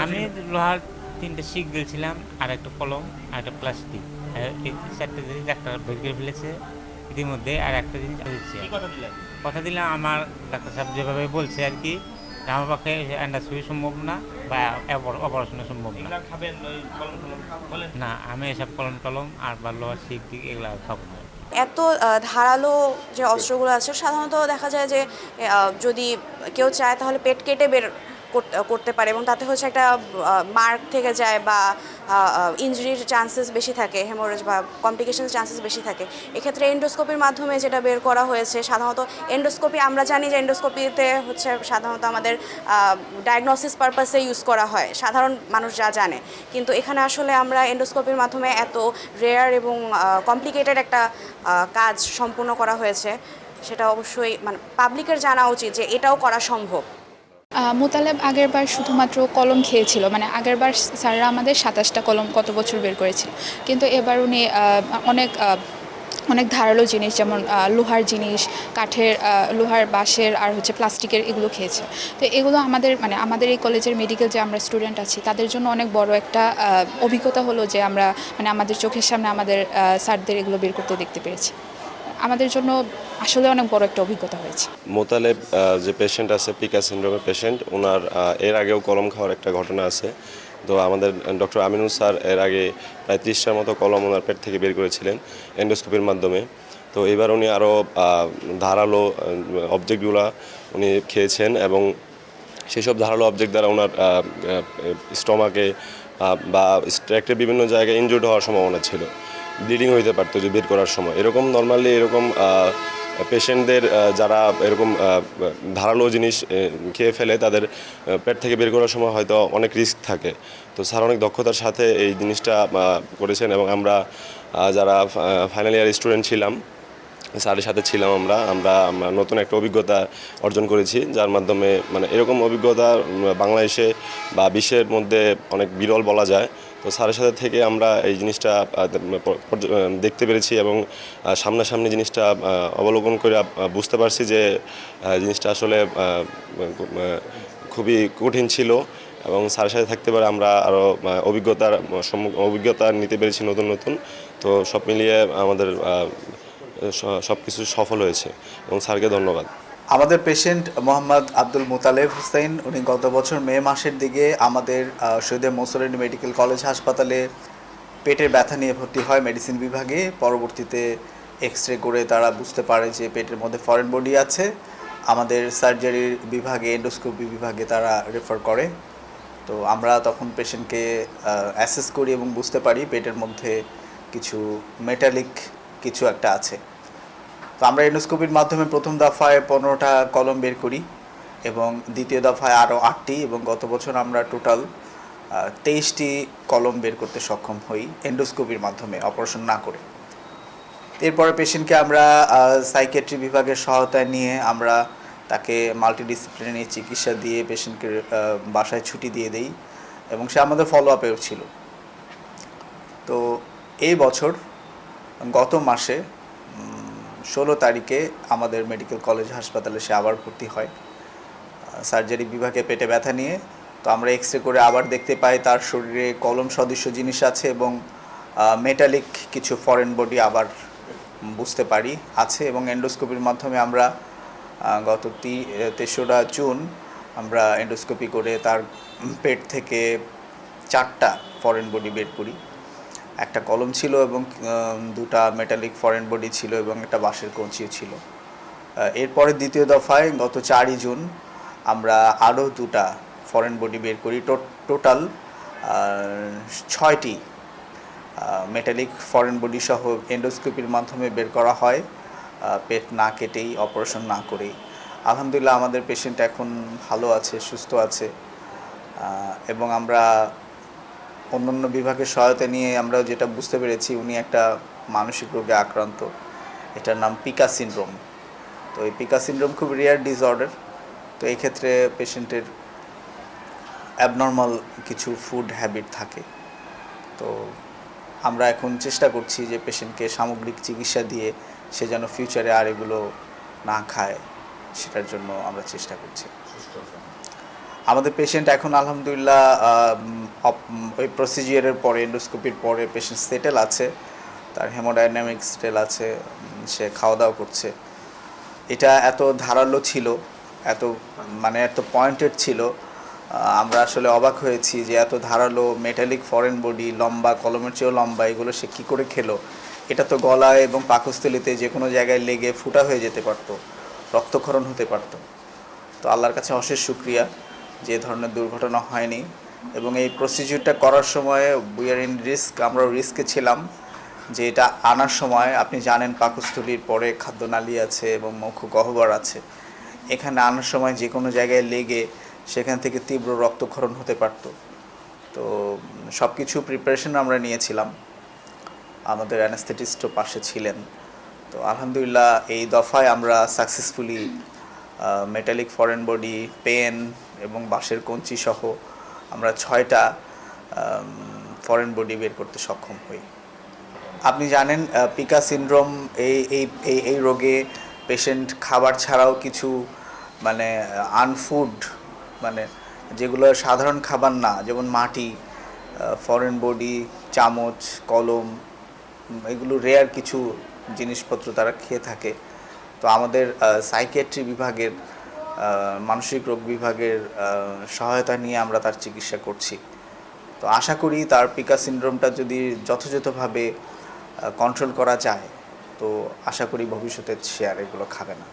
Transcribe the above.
আমি লোহার ৩টে শিক গেছিলাম, আর একটা কলম, আর একটা প্লাস্টিক। এই ৪টে জিনিস ডাক্তার বের করে ফেলেছে ইতিমধ্যে। আর একটা জিনিস হচ্ছে, কথা দিলাম আমার ডাক্তার সাহেব যেভাবে বলছে আর কি, আমার পক্ষে এন্ডোস্কোপি সম্ভব না বা অপারেশনও সম্ভব না। না, আমি এসব কলম টলম আর বা লোহার শিক টিক এগুলো খাবো না। এত ধারালো যে অস্ত্রগুলো আছে সাধারণত দেখা যায় যে যদি কেউ চায় তাহলে পেট কেটে বের করতে পারে, এবং তাতে হচ্ছে একটা মার্ক থেকে যায় বা ইনজুরির চান্সেস বেশি থাকে, হেমোরেজ বা কমপ্লিকেশনের চান্সেস বেশি থাকে। এক্ষেত্রে এন্ডোস্কোপির মাধ্যমে যেটা বের করা হয়েছে, সাধারণত এন্ডোস্কোপি আমরা জানি যে এন্ডোস্কোপিতে হচ্ছে সাধারণত আমাদের ডায়াগনোসিস পারপাসে ইউজ করা হয়, সাধারণ মানুষ যা জানে। কিন্তু এখানে আসলে আমরা এন্ডোস্কোপির মাধ্যমে এত রেয়ার এবং কমপ্লিকেটেড একটা কাজ সম্পূর্ণ করা হয়েছে, সেটা অবশ্যই মানে পাবলিকের জানা উচিত যে এটাও করা সম্ভব। মোতালেব আগেরবার শুধুমাত্র কলম খেয়েছিল, মানে আগেরবার স্যাররা আমাদের ২৭টা কলম কত বছর বের করেছিল, কিন্তু এবার উনি অনেক অনেক ধারালো জিনিস, যেমন লোহার জিনিস, কাঠের, লোহার, বাঁশের আর হচ্ছে প্লাস্টিকের, এগুলো খেয়েছে। তো এগুলো আমাদের মানে আমাদের এই কলেজের মেডিকেল যে আমরা স্টুডেন্ট আছি তাদের জন্য অনেক বড় একটা অভিজ্ঞতা হলো যে আমরা মানে আমাদের চোখের সামনে আমাদের স্যারদের এগুলো বের করতে দেখতে পেরেছি। আমাদের জন্য আসলে অনেক বড় একটা অভিজ্ঞতা হয়েছে। মোতালেব যে পেশেন্ট আছে, পিকা সিনড্রোমের পেশেন্ট, ওনার এর আগেও কলম খাওয়ার একটা ঘটনা আছে। তো আমাদের ডক্টর আমিনুল স্যার এর আগে প্রায় 30টার মতো কলম ওনার পেট থেকে বের করেছিলেন এন্ডোস্কোপির মাধ্যমে। তো এবার উনি আরও ধারালো অবজেক্টগুলো উনি খেয়েছেন, এবং সেসব ধারালো অবজেক্ট দ্বারা ওনার স্টমাকে বা স্ট্র্যাক্টের বিভিন্ন জায়গায় ইনজুর্ড হওয়ার সম্ভাবনা ছিল, ব্লিডিং হইতে পারতো যে বের করার সময়। এরকম নর্মালি এরকম পেশেন্টদের যারা এরকম ধারালো জিনিস খেয়ে ফেলে তাদের পেট থেকে বের করার সময় হয়তো অনেক রিস্ক থাকে। তো স্যার অনেক দক্ষতার সাথে এই জিনিসটা করেছেন, এবং আমরা যারা ফাইনাল ইয়ার স্টুডেন্ট ছিলাম স্যারের সাথে ছিলাম, আমরা আমরা নতুন একটা অভিজ্ঞতা অর্জন করেছি, যার মাধ্যমে মানে এরকম অভিজ্ঞতা বাংলাদেশে বা বিশ্বের মধ্যে অনেক বিরল বলা যায়। তো স্যারের সাথে থেকে আমরা এই জিনিসটা দেখতে পেরেছি, এবং সামনাসামনি জিনিসটা অবলোকন করে বুঝতে পারছি যে জিনিসটা আসলে খুবই কঠিন ছিল, এবং স্যারের সাথে থাকতে পারে আমরা আরও অভিজ্ঞতা নিতে পেরেছি নতুন নতুন। তো সব মিলিয়ে আমাদের সব কিছু সফল হয়েছে, এবং স্যারকে ধন্যবাদ। আমাদের পেশেন্ট মোহাম্মদ আব্দুল মুতালেব হুসাইন, উনি গত বছর মে মাসের দিকে আমাদের শহীদ মোসরেনী মেডিকেল কলেজ হাসপাতালে পেটের ব্যথা নিয়ে ভর্তি হয় মেডিসিন বিভাগে। পরবর্তীতে এক্স রে করে তারা বুঝতে পারে যে পেটের মধ্যে ফরেন বডি আছে। আমাদের সার্জারির বিভাগে, এন্ডোস্কোপি বিভাগে তারা রেফার করে। তো আমরা তখন পেশেন্টকে অ্যাসেস করি এবং বুঝতে পারি পেটের মধ্যে কিছু মেটালিক কিছু একটা আছে। তো আমরা এন্ডোস্কোপির মাধ্যমে প্রথম দফায় 15টা কলম বের করি, এবং দ্বিতীয় দফায় আরও 8টি, এবং গত বছর আমরা টোটাল 23টি কলম বের করতে সক্ষম হই এন্ডোস্কোপির মাধ্যমে, অপারেশন না করে। এরপরে পেশেন্টকে আমরা সাইকিয়াট্রি বিভাগের সহায়তায় নিয়ে আমরা তাকে মাল্টিডিসিপ্লিনারি চিকিৎসা দিয়ে পেশেন্টকে বাসায় ছুটি দিয়ে দেই, এবং সে আমাদের ফলো আপেও ছিল। তো এই বছর গত মাসে 16 তারিখে আমাদের মেডিকেল কলেজ হাসপাতালে সে আবার ভর্তি হয় সার্জারি বিভাগে পেটে ব্যথা নিয়ে। তো আমরা এক্স রে করে আবার দেখতে পাই তার শরীরে কলম সদৃশ জিনিস আছে, এবং মেটালিক কিছু ফরেন বডি আবার বুঝতে পারি আছে। এবং এন্ডোস্কোপির মাধ্যমে আমরা গত 3রা জুন আমরা এন্ডোস্কোপি করে তার পেট থেকে 4টা ফরেন বডি বের করি। একটা কলম ছিল, এবং 2টা মেটালিক ফরেন বডি ছিল, এবং একটা বাঁশের কঞ্চিও ছিল। এরপরে দ্বিতীয় দফায় গত 4ই জুন আমরা আরও 2টা ফরেন বডি বের করি। টোটাল 6টি মেটালিক ফরেন বডি সহ এন্ডোস্কোপির মাধ্যমে বের করা হয়, পেট না কেটেই, অপারেশন না করেই। আলহামদুলিল্লাহ আমাদের পেশেন্ট এখন ভালো আছে, সুস্থ আছে, এবং আমরা অন্যান্য বিভাগের সহায়তা নিয়ে আমরা যেটা বুঝতে পেরেছি উনি একটা মানসিক রোগে আক্রান্ত, এটার নাম পিকা সিনড্রোম। তো এই পিকা সিনড্রোম খুব রেয়ার ডিসঅর্ডার। তো এই ক্ষেত্রে পেশেন্টের অ্যাবনর্মাল কিছু ফুড হ্যাবিট থাকে। তো আমরা এখন চেষ্টা করছি যে পেশেন্টকে সামগ্রিক চিকিৎসা দিয়ে সে যেন ফিউচারে আর এগুলো না খায়, সেটার জন্য আমরা চেষ্টা করছি। আমাদের পেশেন্ট এখন আলহামদুলিল্লাহ ওই প্রসিজিয়ারের পরে এন্ডোস্কোপির পরে পেশেন্ট সেটেল আছে, তার হেমোডাইনামিক সেটেল আছে, সে খাওয়া দাওয়া করছে। এটা এত ধারালো ছিল, এত এত পয়েন্টেড ছিল, আমরা আসলে অবাক হয়েছি যে এত ধারালো মেটালিক ফরেন বডি, লম্বা, কলমের চেয়েও লম্বা, এগুলো সে কী করে খেলো। এটা তো গলায় এবং পাকস্থলীতে যে কোনো জায়গায় লেগে ফুটা হয়ে যেতে পারতো, রক্তক্ষরণ হতে পারতো। তো আল্লাহর কাছে অশেষ শুকরিয়া যে ধরনের দুর্ঘটনা হয়নি। এবং এই প্রসিডিউরটা করার সময় উই আর ইন রিস্ক, আমরাও রিস্কে ছিলাম যে এটা আনার সময় আপনি জানেন পাকস্থলীর পরে খাদ্যনালী আছে এবং মুখ গহ্বর আছে, এখানে আনার সময় যে কোনো জায়গায় লেগে সেখান থেকে তীব্র রক্তক্ষরণ হতে পারতো। তো সব কিছু প্রিপারেশন আমরা নিয়েছিলাম, আমাদের অ্যানাস্থেটিস্টও পাশে ছিলেন। তো আলহামদুলিল্লাহ এই দফায় আমরা successfully metallic foreign body, pen এবং বাঁশের কঞ্চি সহ আমরা 6টা ফরেন বডি বের করতে সক্ষম হই। আপনি জানেন পিকা সিনড্রোম এই রোগে পেশেন্ট খাবার ছাড়াও কিছু আনফুড যেগুলো সাধারণ খাবার না, যেমন মাটি, ফরেন বডি, চামচ, কলম, এগুলো রেয়ার কিছু জিনিসপত্র তারা খেয়ে থাকে। তো আমাদের সাইকিয়াট্রি বিভাগের, মানসিক রোগ বিভাগের সহায়তা নিয়ে আমরা তার চিকিৎসা করছি। তো আশা করি তার পিকা সিনড্রোমটা যদি যথাযথভাবে কন্ট্রোল করা যায়, তো আশা করি ভবিষ্যতে সে আর এগুলো খাবে না।